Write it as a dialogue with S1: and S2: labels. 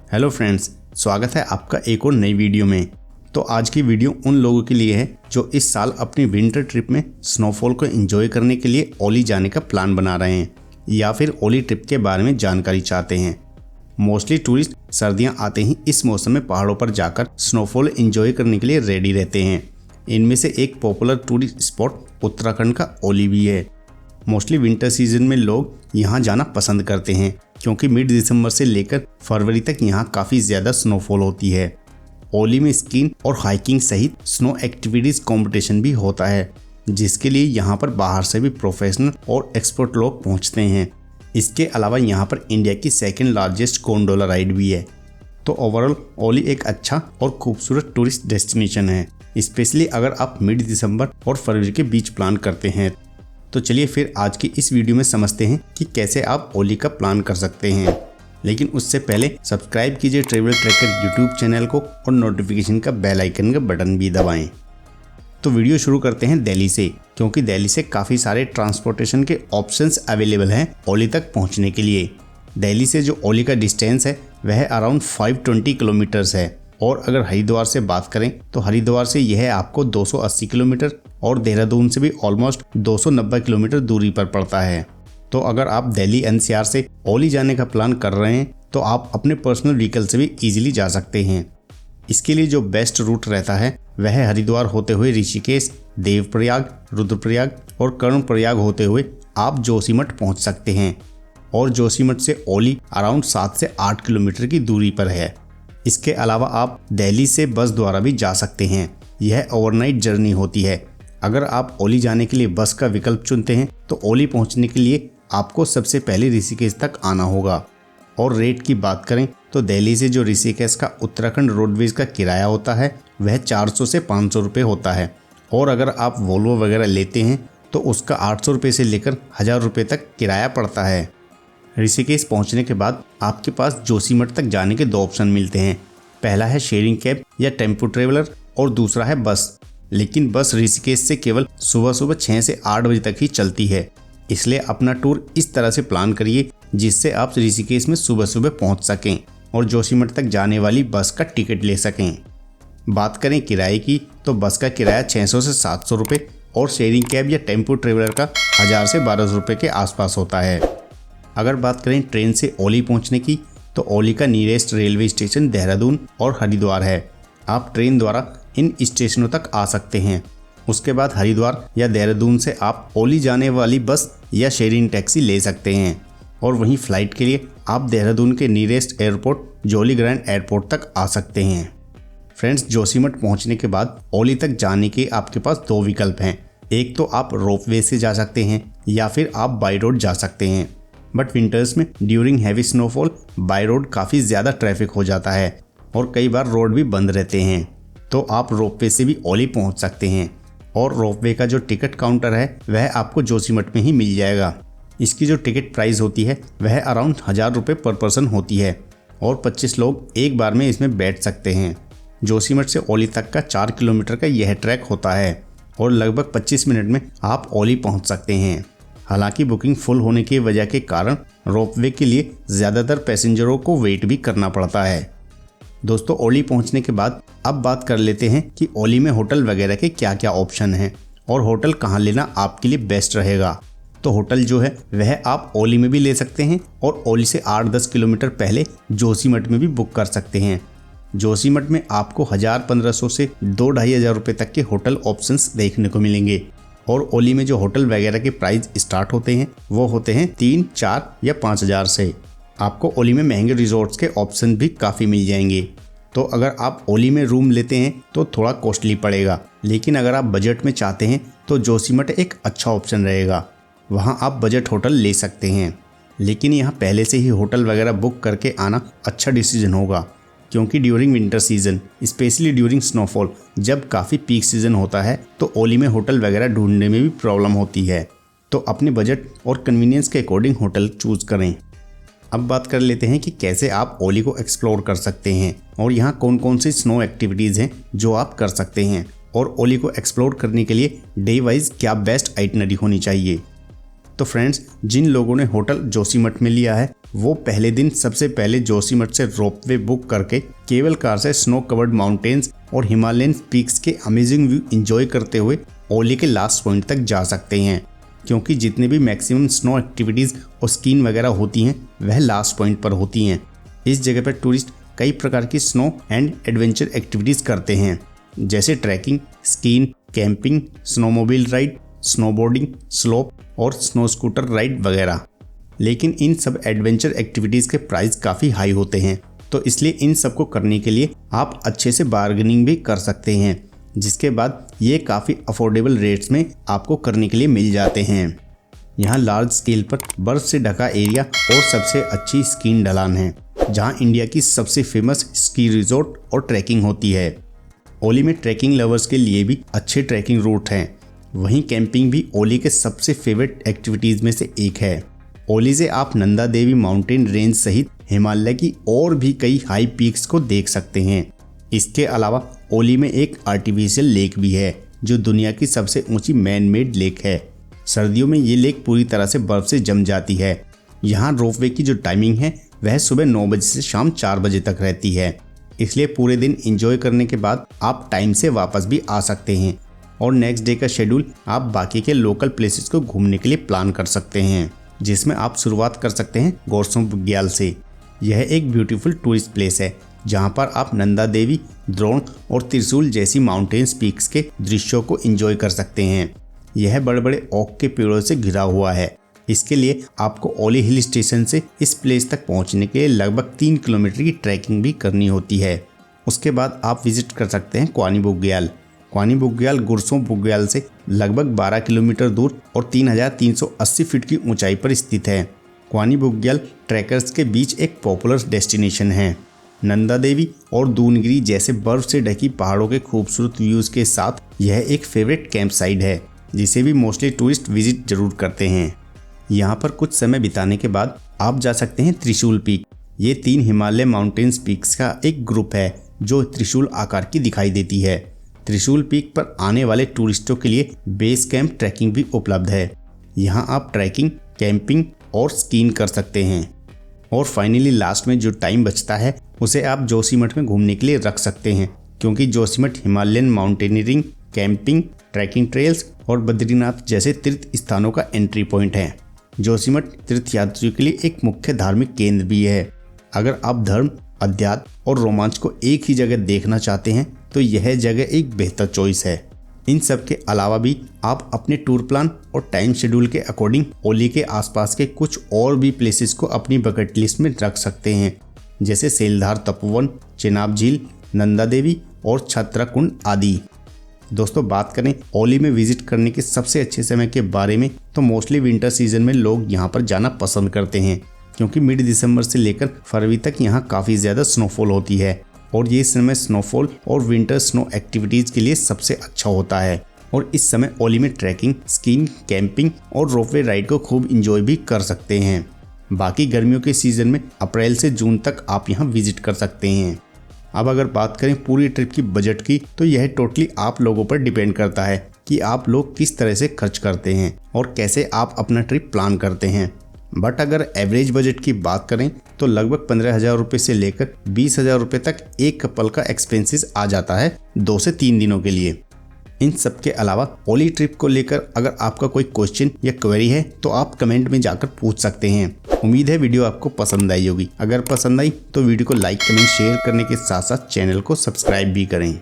S1: Hello friends, स्वागत है आपका एक और नई वीडियो में। तो आज की वीडियो उन लोगों के लिए है जो इस साल अपनी विंटर ट्रिप में स्नोफॉल को एंजॉय करने के लिए ओली जाने का प्लान बना रहे हैं या फिर ओली ट्रिप के बारे में जानकारी चाहते हैं। मोस्टली टूरिस्ट सर्दियां आते ही इस मौसम में पहाड़ों पर जाकर स्नोफॉल एंजॉय करने के लिए रेडी रहते हैं। इनमें से एक पॉपुलर टूरिस्ट स्पॉट उत्तराखंड का ओली भी है। मोस्टली विंटर सीजन में लोग यहाँ जाना पसंद करते हैं क्योंकि मिड दिसंबर से लेकर फरवरी तक यहाँ काफ़ी ज़्यादा स्नोफॉल होती है। ओली में स्कीइंग और हाइकिंग सहित स्नो एक्टिविटीज़ कंपटीशन भी होता है, जिसके लिए यहाँ पर बाहर से भी प्रोफेशनल और एक्सपर्ट लोग पहुँचते हैं। इसके अलावा यहाँ पर इंडिया की सेकेंड लार्जेस्ट गोंडोला राइड भी है। तो ओवरऑल ओली एक अच्छा और खूबसूरत टूरिस्ट डेस्टिनेशन है, स्पेशली अगर आप मिड दिसंबर और फरवरी के बीच प्लान करते हैं। तो चलिए फिर आज की इस वीडियो में समझते हैं कि कैसे आप ओली का प्लान कर सकते हैं। लेकिन उससे पहले सब्सक्राइब कीजिए ट्रैवल ट्रैकर यूट्यूब चैनल को और नोटिफिकेशन का बेल आइकन का बटन भी दबाएं। तो वीडियो शुरू करते हैं दिल्ली से, क्योंकि दिल्ली से काफ़ी सारे ट्रांसपोर्टेशन के ऑप्शंस अवेलेबल हैं ओली तक पहुंचने के लिए। दिल्ली से जो ओली का डिस्टेंस है वह अराउंड 520 किलोमीटर्स है, और अगर हरिद्वार से बात करें तो हरिद्वार से यह आपको 280 किलोमीटर और देहरादून से भी ऑलमोस्ट 290 किलोमीटर दूरी पर पड़ता है। तो अगर आप दिल्ली एनसीआर से ओली जाने का प्लान कर रहे हैं तो आप अपने पर्सनल व्हीकल से भी इजीली जा सकते हैं। इसके लिए जो बेस्ट रूट रहता है वह हरिद्वार होते हुए ऋषिकेश, देवप्रयाग, रुद्रप्रयाग और कर्णप्रयाग होते हुए आप जोशीमठ पहुंच सकते हैं, और जोशीमठ से ओली अराउंड 7 से 8 किलोमीटर की दूरी पर है। इसके अलावा आप दिल्ली से बस द्वारा भी जा सकते हैं। यह ओवरनाइट जर्नी होती है। अगर आप ओली जाने के लिए बस का विकल्प चुनते हैं तो ओली पहुंचने के लिए आपको सबसे पहले ऋषिकेश तक आना होगा। और रेट की बात करें तो दिल्ली से जो ऋषिकेश का उत्तराखंड रोडवेज का किराया होता है वह 400 से 500 रुपये होता है, और अगर आप वोल्वो वगैरह लेते हैं तो उसका 800 रुपये से लेकर 1000 रुपये तक किराया पड़ता है। ऋषिकेश पहुंचने के बाद आपके पास जोशीमठ तक जाने के 2 ऑप्शन मिलते हैं। पहला है शेयरिंग कैब या टेम्पो ट्रेवलर, और दूसरा है बस। लेकिन बस ऋषिकेश से केवल सुबह 6 से 8 बजे तक ही चलती है, इसलिए अपना टूर इस तरह से प्लान करिए जिससे आप ऋषिकेश में सुबह पहुंच सकें और जोशीमठ तक जाने वाली बस का टिकट ले सकें। बात करें किराए की तो बस का किराया 600 से 700 रुपये और शेयरिंग कैब या टेम्पो ट्रेवलर का 1000 से 1200 रुपये के आसपास होता है। अगर बात करें ट्रेन से ओली पहुंचने की तो ओली का नियरेस्ट रेलवे स्टेशन देहरादून और हरिद्वार है। आप ट्रेन द्वारा इन स्टेशनों तक आ सकते हैं। उसके बाद हरिद्वार या देहरादून से आप ओली जाने वाली बस या शेयरिंग टैक्सी ले सकते हैं, और वहीं फ़्लाइट के लिए आप देहरादून के nearest airport jolly grand airport तक आ सकते हैं। फ्रेंड्स, जोशीमठ पहुंचने के बाद ओली तक जाने के आपके पास 2 विकल्प हैं। एक तो आप रोपवे से जा सकते हैं या फिर आप बाई रोड जा सकते हैं। बट विंटर्स में during heavy snowfall by road काफ़ी ज़्यादा ट्रैफिक हो जाता है और कई बार रोड भी बंद रहते हैं, तो आप रोपवे से भी ओली पहुंच सकते हैं। और रोपवे का जो टिकट काउंटर है वह आपको जोशीमठ में ही मिल जाएगा। इसकी जो टिकट प्राइस होती है वह अराउंड 1000 रुपये पर पर्सन होती है, और 25 लोग एक बार में इसमें बैठ सकते हैं। जोशीमठ से ओली तक का 4 किलोमीटर का यह ट्रैक होता है और लगभग 25 मिनट में आप ओली पहुंच सकते हैं। हालांकि बुकिंग फुल होने की वजह के कारण रोपवे के लिए ज़्यादातर पैसेंजरों को वेट भी करना पड़ता है। दोस्तों, ओली पहुंचने के बाद अब बात कर लेते हैं कि ओली में होटल वगैरह के क्या क्या ऑप्शन हैं और होटल कहां लेना आपके लिए बेस्ट रहेगा। तो होटल जो है वह आप ओली में भी ले सकते हैं और ओली से 8-10 किलोमीटर पहले जोशीमठ में भी बुक कर सकते हैं। जोशीमठ में आपको 1000-1500 से 2-2500 रुपये तक के होटल ऑप्शंस देखने को मिलेंगे, और ओली में जो होटल वगैरह के प्राइस स्टार्ट होते हैं वो होते हैं 3, 4 या 5000 से। आपको ओली में महंगे रिजॉर्ट्स के ऑप्शन भी काफ़ी मिल जाएंगे। तो अगर आप ओली में रूम लेते हैं तो थोड़ा कॉस्टली पड़ेगा, लेकिन अगर आप बजट में चाहते हैं तो जोशीमठ एक अच्छा ऑप्शन रहेगा। वहाँ आप बजट होटल ले सकते हैं, लेकिन यहाँ पहले से ही होटल वगैरह बुक करके आना अच्छा डिसीजन होगा, क्योंकि during winter season specially during snowfall जब काफ़ी पीक सीजन होता है तो ओली में होटल वगैरह ढूंढने में भी प्रॉब्लम होती है। तो अपने बजट और कन्वीनियंस के अकॉर्डिंग होटल चूज़ करें। अब बात कर लेते हैं कि कैसे आप ओली को एक्सप्लोर कर सकते हैं और यहाँ कौन कौन सी स्नो एक्टिविटीज़ हैं जो आप कर सकते हैं, और ओली को एक्सप्लोर करने के लिए डे वाइज क्या बेस्ट आइटनरी होनी चाहिए। तो फ्रेंड्स, जिन लोगों ने होटल जोशीमठ में लिया है वो पहले दिन सबसे पहले जोशीमठ से रोपवे बुक करके केबल कार से स्नो कवर्ड माउंटेन्स और हिमालयन पीक्स के अमेजिंग व्यू एंजॉय करते हुए ओली के लास्ट पॉइंट तक जा सकते हैं, क्योंकि जितने भी मैक्सिमम स्नो एक्टिविटीज़ और स्कीइंग वगैरह होती हैं वह लास्ट पॉइंट पर होती हैं। इस जगह पर टूरिस्ट कई प्रकार की स्नो एंड एडवेंचर एक्टिविटीज़ करते हैं, जैसे trekking, skiing, camping, snowmobile ride, snowboarding, slope और स्नो स्कूटर राइड वगैरह। लेकिन इन सब एडवेंचर एक्टिविटीज़ के प्राइस काफ़ी हाई होते हैं, तो इसलिए इन सब को करने के लिए आप अच्छे से बार्गेनिंग भी कर सकते हैं, जिसके बाद ये काफ़ी अफोर्डेबल रेट्स में आपको करने के लिए मिल जाते हैं। यहाँ लार्ज स्केल पर बर्फ से ढका एरिया और सबसे अच्छी स्कीइंग ढलान है, जहाँ इंडिया की सबसे फेमस स्की रिजॉर्ट और ट्रैकिंग होती है। ओली में ट्रैकिंग लवर्स के लिए भी अच्छे ट्रैकिंग रूट हैं। वहीं कैंपिंग भी ओली के सबसे फेवरेट एक्टिविटीज़ में से एक है। ओली से आप नंदा देवी माउंटेन रेंज सहित हिमालय की और भी कई हाई पीक्स को देख सकते हैं। इसके अलावा ओली में एक आर्टिफिशियल लेक भी है, जो दुनिया की सबसे ऊंची मैन मेड लेक है। सर्दियों में ये लेक पूरी तरह से बर्फ से जम जाती है। यहाँ रोपवे की जो टाइमिंग है वह सुबह 9 बजे से शाम 4 बजे तक रहती है, इसलिए पूरे दिन एंजॉय करने के बाद आप टाइम से वापस भी आ सकते हैं और नेक्स्ट डे का शेड्यूल आप बाकी के लोकल प्लेसेस को घूमने के लिए प्लान कर सकते हैं, जिसमें आप शुरुआत कर सकते हैं गोरसों बुग्याल से। यह एक ब्यूटीफुल टूरिस्ट प्लेस है, जहां पर आप नंदा देवी, द्रोण और त्रिशूल जैसी माउंटेन्स पीक्स के दृश्यों को एंजॉय कर सकते हैं। यह बड़े बड़े ओक के पेड़ों से घिरा हुआ है। इसके लिए आपको ओली हिल स्टेशन से इस प्लेस तक पहुंचने के लिए लगभग 3 किलोमीटर की ट्रैकिंग भी करनी होती है। उसके बाद आप विजिट कर सकते हैं क्वानी बुग्याल। क्वानी बुग्याल गुरसों बुग्याल से लगभग 12 किलोमीटर दूर और 3380 फीट की ऊंचाई पर स्थित है। क्वानी बुग्याल ट्रैकर्स के बीच एक पॉपुलर डेस्टिनेशन है। नंदा देवी और दूनगिरी जैसे बर्फ से ढकी पहाड़ों के खूबसूरत व्यूज़ के साथ यह एक फेवरेट कैंप साइट है, जिसे भी मोस्टली टूरिस्ट विजिट जरूर करते हैं। यहाँ पर कुछ समय बिताने के बाद आप जा सकते हैं त्रिशूल पीक। ये 3 हिमालय माउंटेन्स पीक्स का एक ग्रुप है, जो त्रिशूल आकार की दिखाई देती है। त्रिशूल पीक पर आने वाले टूरिस्टों के लिए बेस कैंप ट्रैकिंग भी उपलब्ध है। यहाँ आप ट्रैकिंग, कैंपिंग और स्कीइंग कर सकते हैं। और फाइनली लास्ट में जो टाइम बचता है उसे आप जोशीमठ में घूमने के लिए रख सकते हैं, क्योंकि Joshimath Himalayan mountaineering, camping, trekking trails और बद्रीनाथ जैसे तीर्थ स्थानों का एंट्री पॉइंट है। जोशीमठ तीर्थयात्रियों के लिए एक मुख्य धार्मिक केंद्र भी है। अगर आप धर्म, अध्यात्म और रोमांच को एक ही जगह देखना चाहते हैं तो यह जगह एक बेहतर चॉइस है। इन सब के अलावा भी आप अपने टूर प्लान और टाइम शेड्यूल के अकॉर्डिंग ओली के आसपास के कुछ और भी प्लेसेस को अपनी बकेट लिस्ट में रख सकते हैं, जैसे सेलधार तपोवन, चेनाब झील, नंदा देवी और छत्राकुंड आदि। दोस्तों, बात करें ओली में विजिट करने के सबसे अच्छे समय के बारे में तो मोस्टली विंटर सीजन में लोग यहाँ पर जाना पसंद करते हैं, क्योंकि मिड दिसंबर से लेकर फरवरी तक यहाँ काफ़ी ज़्यादा स्नोफॉल होती है और ये समय स्नोफॉल और विंटर स्नो एक्टिविटीज़ के लिए सबसे अच्छा होता है। और इस समय ओली में ट्रैकिंग, स्कीइंग, कैंपिंग और रोपवे राइड को खूब इंजॉय भी कर सकते हैं। बाकी गर्मियों के सीज़न में अप्रैल से जून तक आप यहाँ विजिट कर सकते हैं। अब अगर बात करें पूरी ट्रिप की बजट की, तो यह टोटली आप लोगों पर डिपेंड करता है कि आप लोग किस तरह से खर्च करते हैं और कैसे आप अपना ट्रिप प्लान करते हैं। बट अगर एवरेज बजट की बात करें तो लगभग 15,000 रुपये से लेकर 20,000 रुपये तक एक कपल का एक्सपेंसेस आ जाता है 2 से 3 दिनों के लिए। इन सब के अलावा ओली ट्रिप को लेकर अगर आपका कोई क्वेश्चन या क्वेरी है तो आप कमेंट में जाकर पूछ सकते हैं। उम्मीद है वीडियो आपको पसंद आई होगी। अगर पसंद आई तो वीडियो को लाइक, कमेंट, शेयर करने के साथ साथ चैनल को सब्सक्राइब भी करें।